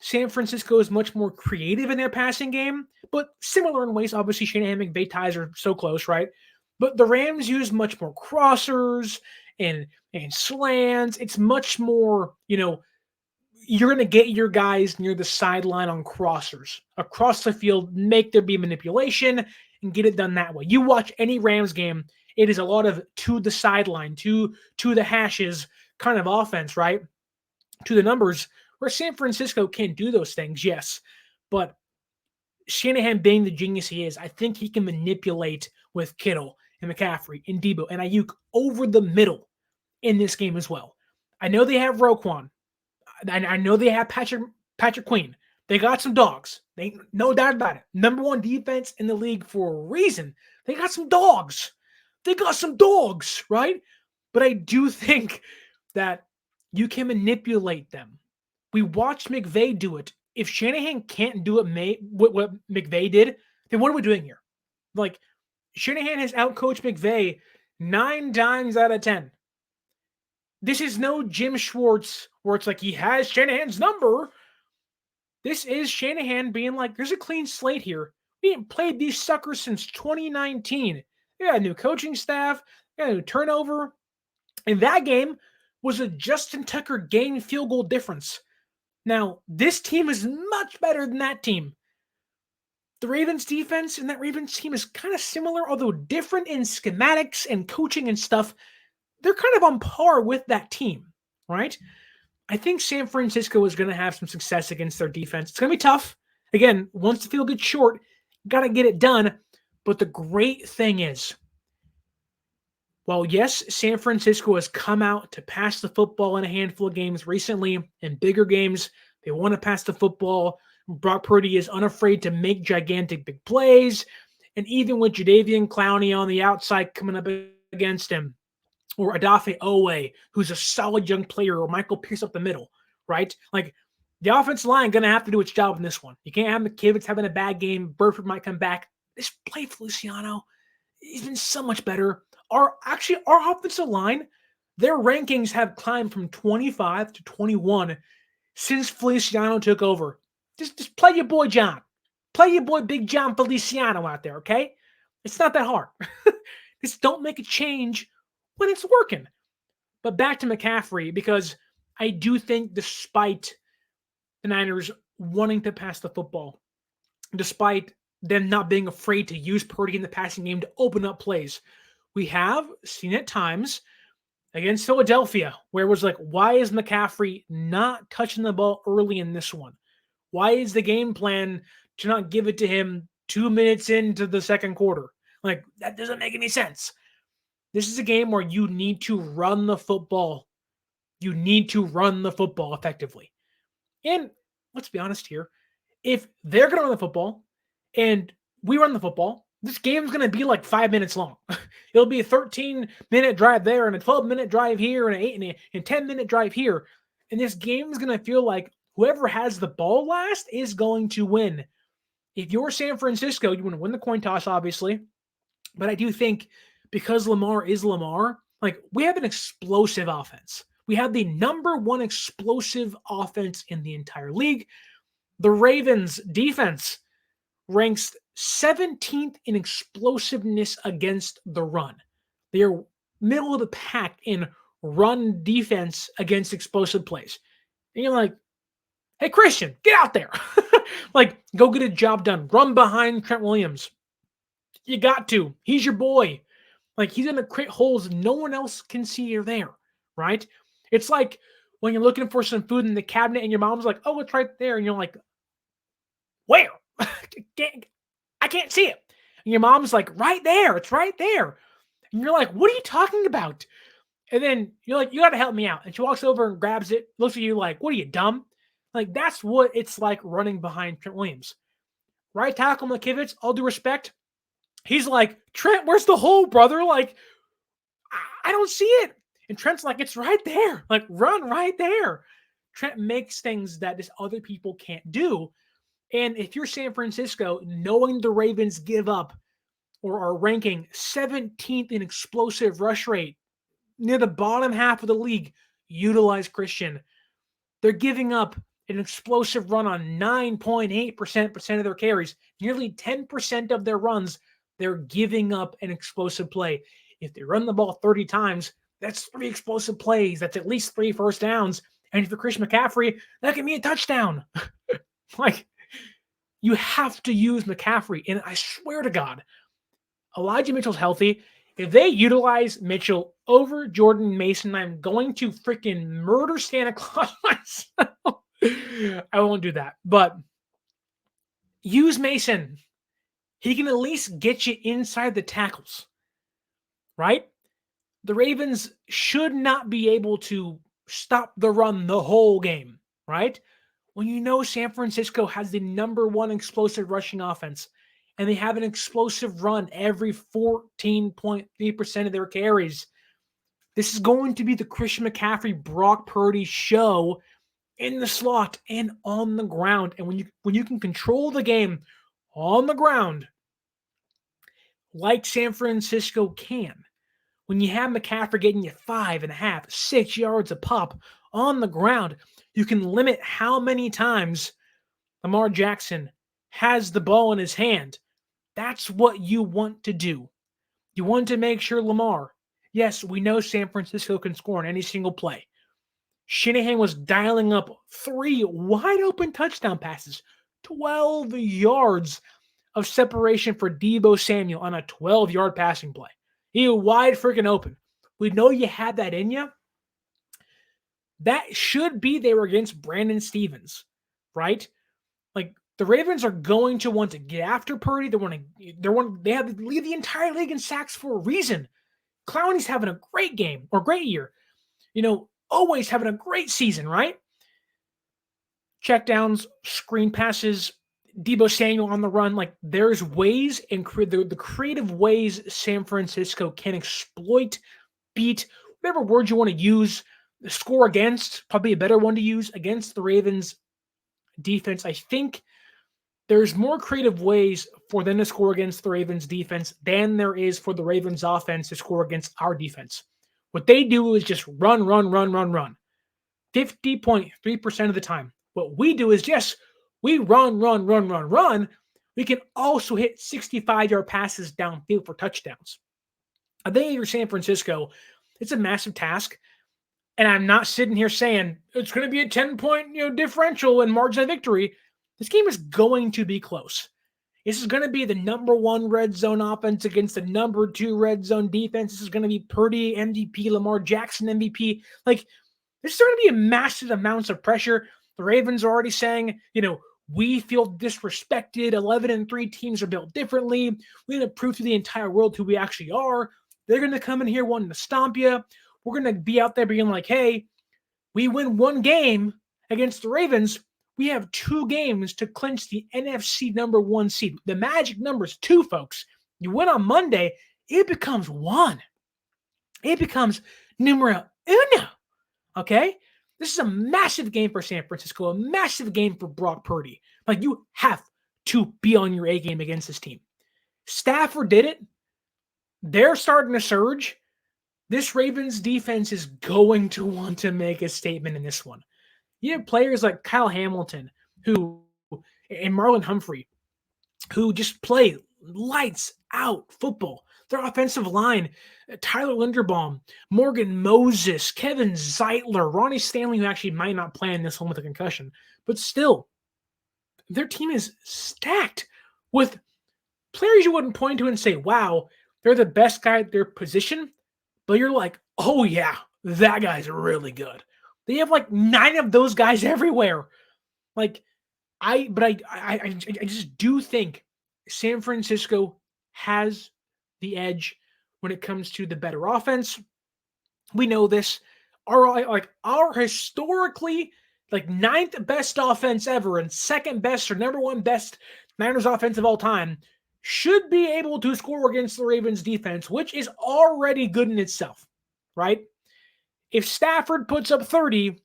San Francisco is much more creative in their passing game, but similar in ways. Obviously, Shanahan McVay ties are so close, right? But the Rams use much more crossers and slants. It's much more, you're going to get your guys near the sideline on crossers across the field, make there be manipulation, and get it done that way. You watch any Rams game, it is a lot of to the sideline, to the hashes kind of offense, right? To the numbers, where San Francisco can do those things, yes. But Shanahan being the genius he is, I think he can manipulate with Kittle and McCaffrey and Debo and Ayuk over the middle in this game as well. I know they have Roquan. I know they have Patrick Queen. They got some dogs. They no doubt about it. Number one defense in the league for a reason. They got some dogs. Right? But I do think that you can manipulate them. We watched McVay do it. If Shanahan can't do what McVay did, then what are we doing here? Like, Shanahan has outcoached McVay 9 times out of 10. This is no Jim Schwartz where it's like he has Shanahan's number. This is Shanahan being like, there's a clean slate here. We ain't played these suckers since 2019. They got a new coaching staff, they got a new turnover. And that game was a Justin Tucker game field goal difference. Now, this team is much better than that team. The Ravens defense and that Ravens team is kind of similar, although different in schematics and coaching and stuff. They're kind of on par with that team, right? I think San Francisco is going to have some success against their defense. It's going to be tough. Again, once the field gets short, got to get it done. But the great thing is, while yes, San Francisco has come out to pass the football in a handful of games recently, in bigger games, they want to pass the football. Brock Purdy is unafraid to make gigantic big plays. And even with Jadeveon Clowney on the outside coming up against him, or Odafe Owe, who's a solid young player, or Michael Pierce up the middle, right? Like, the offensive line going to have to do its job in this one. You can't have McKivitz having a bad game. Burford might come back. This play Feliciano, he's been so much better. Our offensive line, their rankings have climbed from 25 to 21 since Feliciano took over. Just play your boy John. Play your boy Big John Feliciano out there, okay? It's not that hard. Just don't make a change when it's working. But back to McCaffrey, because I do think despite the Niners wanting to pass the football, despite them not being afraid to use Purdy in the passing game to open up plays, we have seen at times against Philadelphia where it was like, why is McCaffrey not touching the ball early in this one? Why is the game plan to not give it to him 2 minutes into the second quarter? Like, that doesn't make any sense. This is a game where you need to run the football. You need to run the football effectively. And let's be honest here. If they're going to run the football and we run the football, this game's going to be like 5 minutes long. It'll be a 13-minute drive there and a 12-minute drive here and an 8 and 10-minute drive here. And this game is going to feel like whoever has the ball last is going to win. If you're San Francisco, you want to win the coin toss, obviously. But I do think because Lamar is Lamar, like, we have an explosive offense. We have the number one explosive offense in the entire league. The Ravens defense ranks 17th in explosiveness against the run. They are middle of the pack in run defense against explosive plays. And you're like, hey, Christian, get out there. Like, go get a job done. Run behind Trent Williams. You got to. He's your boy. Like, he's going to create holes no one else can see you're there, right? It's like when you're looking for some food in the cabinet and your mom's like, oh, it's right there. And you're like, where? I can't see it. And your mom's like, right there. It's right there. And you're like, what are you talking about? And then you're like, you got to help me out. And she walks over and grabs it, looks at you like, what are you, dumb? Like, that's what it's like running behind Trent Williams. Right tackle McKivitz, all due respect, he's like, Trent, where's the hole, brother? Like, I don't see it. And Trent's like, it's right there. Like, run right there. Trent makes things that just other people can't do. And if you're San Francisco, knowing the Ravens give up or are ranking 17th in explosive rush rate, near the bottom half of the league, utilize Christian. They're giving up an explosive run on 9.8% of their carries. Nearly 10% of their runs, they're giving up an explosive play. If they run the ball 30 times, that's 3 explosive plays. That's at least 3 first downs. And if you're Christian McCaffrey, that can be a touchdown. Like, you have to use McCaffrey. And I swear to God, Elijah Mitchell's healthy. If they utilize Mitchell over Jordan Mason, I'm going to freaking murder Santa Claus myself. I won't do that. But use Mason. He can at least get you inside the tackles, right? The Ravens should not be able to stop the run the whole game, right? When you know San Francisco has the #1 explosive rushing offense, and they have an explosive run every 14.3% of their carries. This is going to be the Christian McCaffrey, Brock Purdy show in the slot and on the ground. And when you can control the game on the ground, like San Francisco can, when you have McCaffrey getting you 5.5, 6 yards a pop on the ground, you can limit how many times Lamar Jackson has the ball in his hand. That's what you want to do. You want to make sure Lamar, yes, we know San Francisco can score on any single play. Shanahan was dialing up 3 wide open touchdown passes, 12 yards of separation for Deebo Samuel on a 12-yard passing play. He was wide freaking open. We know you had that in you. That should be they were against Brandon Stevens, right? Like, the Ravens are going to want to get after Purdy. They have to lead the entire league in sacks for a reason. Clowney's having a great game or great year. Always having a great season, right? Checkdowns, screen passes, Deebo Samuel on the run. Like, there's ways and the creative ways San Francisco can exploit, beat, whatever word you want to use, score against, probably a better one to use against the Ravens defense. I think there's more creative ways for them to score against the Ravens defense than there is for the Ravens offense to score against our defense. What they do is just run. 50.3% of the time. What we do is just, we run. We can also hit 65-yard passes downfield for touchdowns. I think if you're San Francisco, it's a massive task. And I'm not sitting here saying it's going to be a 10-point differential and margin of victory. This game is going to be close. This is going to be the #1 red zone offense against the #2 red zone defense. This is going to be Purdy MVP, Lamar Jackson MVP. Like, this is going to be a massive amounts of pressure. The Ravens are already saying, we feel disrespected. 11-3 teams are built differently. We need to prove to the entire world who we actually are. They're going to come in here wanting to stomp you. We're going to be out there being like, hey, we win 1 game against the Ravens. We have 2 games to clinch the NFC #1 seed. The magic number is 2, folks. You win on Monday, it becomes 1. It becomes numero uno. Okay? This is a massive game for San Francisco, a massive game for Brock Purdy. Like, you have to be on your A game against this team. Stafford did it. They're starting to surge. This Ravens defense is going to want to make a statement in this one. You have players like Kyle Hamilton and Marlon Humphrey who just play lights out football. Their offensive line, Tyler Linderbaum, Morgan Moses, Kevin Zeitler, Ronnie Stanley, who actually might not play in this one with a concussion, but still, their team is stacked with players you wouldn't point to and say, wow, they're the best guy at their position. But you're like, oh yeah, that guy's really good. They have like 9 of those guys everywhere. Like I just do think San Francisco has the edge when it comes to the better offense. We know this. Our historically like 9th best offense ever and 2nd best or number 1 best Niners offense of all time should be able to score against the Ravens defense, which is already good in itself, right? If Stafford puts up 30,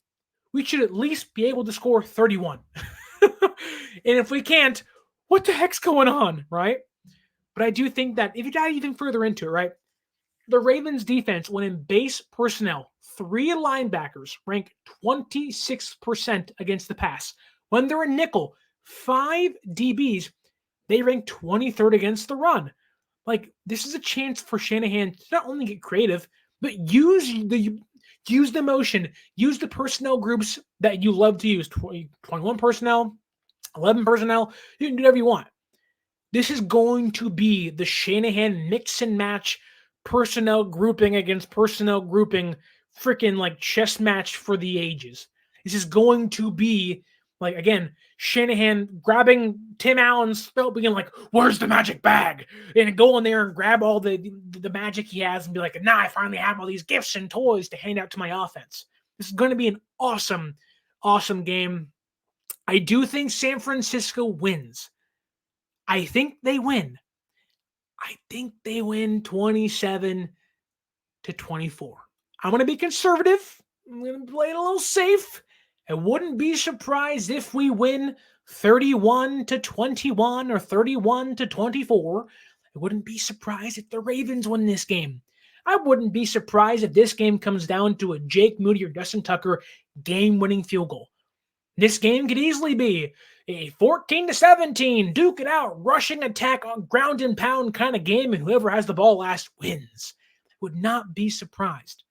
we should at least be able to score 31. And if we can't, what the heck's going on, right? But I do think that if you dive even further into it, right, the Ravens defense, when in base personnel, 3 linebackers rank 26% against the pass. When they're in nickel, 5 DBs, they rank 23rd against the run. Like, this is a chance for Shanahan to not only get creative, but use the motion, use the personnel groups that you love to use. 21 personnel, 11 personnel, you can do whatever you want. This is going to be the Shanahan mix and match personnel grouping against personnel grouping freaking like chess match for the ages. This is going to be like, again, Shanahan grabbing Tim Allen's belt, being like, where's the magic bag? And go in there and grab all the magic he has and be like, nah, I finally have all these gifts and toys to hand out to my offense. This is going to be an awesome, awesome game. I do think San Francisco wins. I think they win. I think they win 27-24. I'm going to be conservative. I'm going to play it a little safe. I wouldn't be surprised if we win 31-21 or 31-24. I wouldn't be surprised if the Ravens win this game. I wouldn't be surprised if this game comes down to a Jake Moody or Justin Tucker game-winning field goal. This game could easily be a 14-17, duke it out, rushing attack on ground and pound kind of game, and whoever has the ball last wins. I would not be surprised.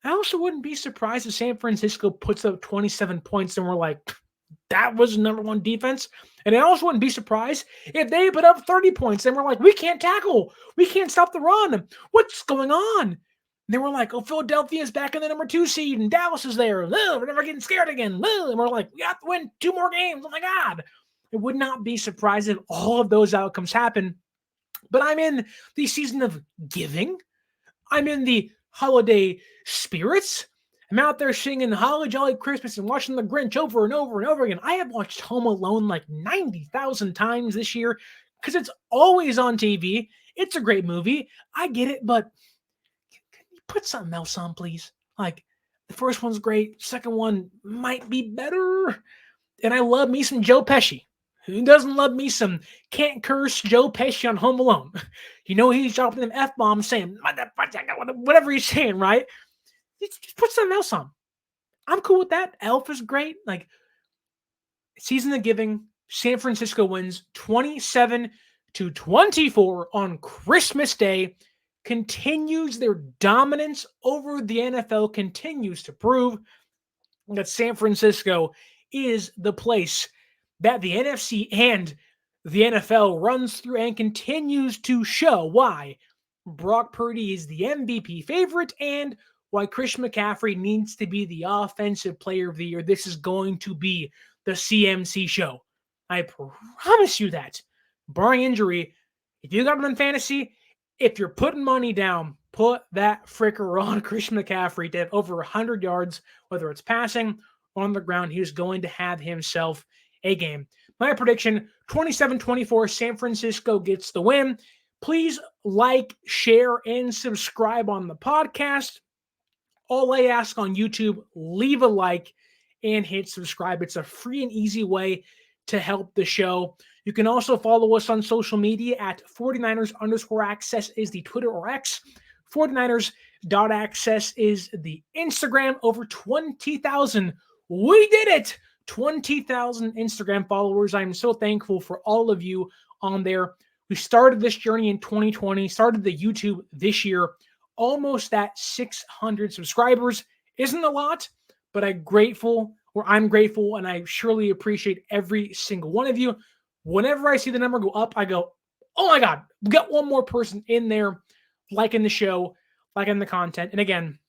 I also wouldn't be surprised if San Francisco puts up 27 points and we're like, that was number 1 defense. And I also wouldn't be surprised if they put up 30 points and we're like, we can't tackle. We can't stop the run. What's going on? And then we're like, oh, Philadelphia's back in the number 2 seed and Dallas is there. We're never getting scared again. And we're like, we have to win 2 more games. Oh my God. I would not be surprised if all of those outcomes happen. But I'm in the season of giving. I'm in the holiday spirits. I'm out there singing Holly Jolly Christmas and watching The Grinch over and over and over again. I have watched Home Alone like 90,000 times this year because it's always on TV. It's a great movie. I get it, but can you put something else on, please? Like, the first one's great. Second one might be better. And I love me some Joe Pesci. Who doesn't love me some can't curse Joe Pesci on Home Alone? You know he's dropping them F-bombs saying, whatever he's saying, right? Just put something else on. I'm cool with that. Elf is great. Like, season of giving, San Francisco wins 27-24 on Christmas Day, continues their dominance over the NFL, continues to prove that San Francisco is the place that the NFC and the NFL runs through and continues to show why Brock Purdy is the MVP favorite and why Christian McCaffrey needs to be the offensive player of the year. This is going to be the CMC show. I promise you that. Barring injury, if you got him in fantasy, if you're putting money down, put that fricker on Christian McCaffrey to have over 100 yards, whether it's passing or on the ground. He's going to have himself a game. My prediction, 27-24, San Francisco gets the win. Please like, share, and subscribe on the podcast. All I ask on YouTube, leave a like and hit subscribe. It's a free and easy way to help the show. You can also follow us on social media at 49ers_access is the Twitter or X. 49ers.access is the Instagram. Over 20,000. We did it! 20,000 Instagram followers. I'm so thankful for all of you on there. We started this journey in 2020, started the YouTube this year. Almost at 600 subscribers. Isn't a lot, but I'm grateful where I'm grateful and I surely appreciate every single one of you. Whenever I see the number go up, I go, oh my God, we got one more person in there liking the show, liking the content. And again,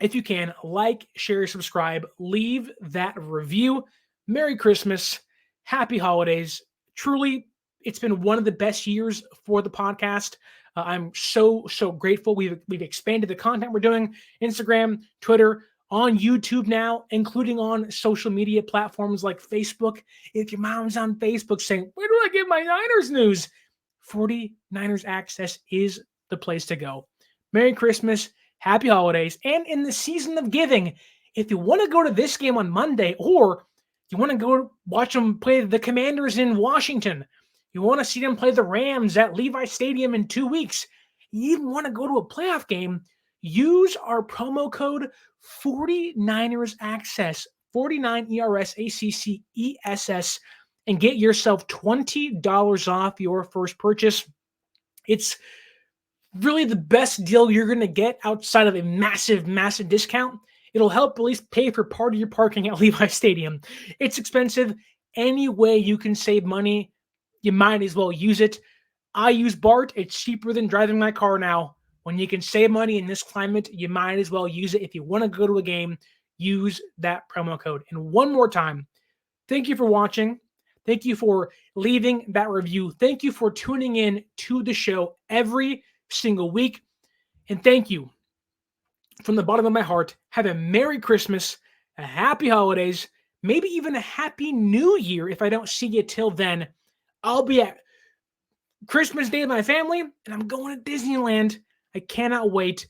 if you can, like, share, subscribe, leave that review. Merry Christmas. Happy holidays. Truly, it's been one of the best years for the podcast. I'm so grateful. We've expanded the content we're doing, Instagram, Twitter, on YouTube now, including on social media platforms like Facebook. If your mom's on Facebook saying, where do I get my Niners news? 49ers Access is the place to go. Merry Christmas. Happy holidays. And in the season of giving, if you want to go to this game on Monday, or you want to go watch them play the Commanders in Washington, you want to see them play the Rams at Levi Stadium in 2 weeks, you even want to go to a playoff game, use our promo code 49ers Access, 49 ERS ACC ESS, and get yourself $20 off your first purchase. It's really the best deal you're going to get outside of a massive discount. It'll help at least pay for part of your parking at Levi Stadium. It's expensive. Any way you can save money, you might as well use it. I use BART. It's cheaper than driving my car now. When you can save money in this climate, you might as well use it. If you want to go to a game, use that promo code. And one more time, thank you for watching. Thank you for leaving that review. Thank you for tuning in to the show every single week. And thank you from the bottom of my heart. Have a Merry Christmas, a Happy Holidays, maybe even a Happy New Year. If I don't see you till then, I'll be at Christmas Day with my family, and I'm going to Disneyland. I cannot wait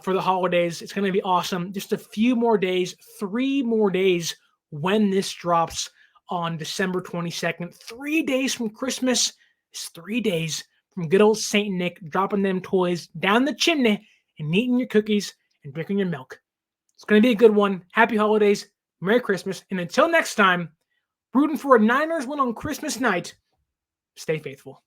for the holidays. It's going to be awesome. Just a few more days, 3 more days when this drops on December 22nd. 3 days from Christmas. It's 3 days from good old St. Nick dropping them toys down the chimney and eating your cookies and drinking your milk. It's going to be a good one. Happy holidays. Merry Christmas. And until next time, rooting for a Niners win on Christmas night. Stay faithful.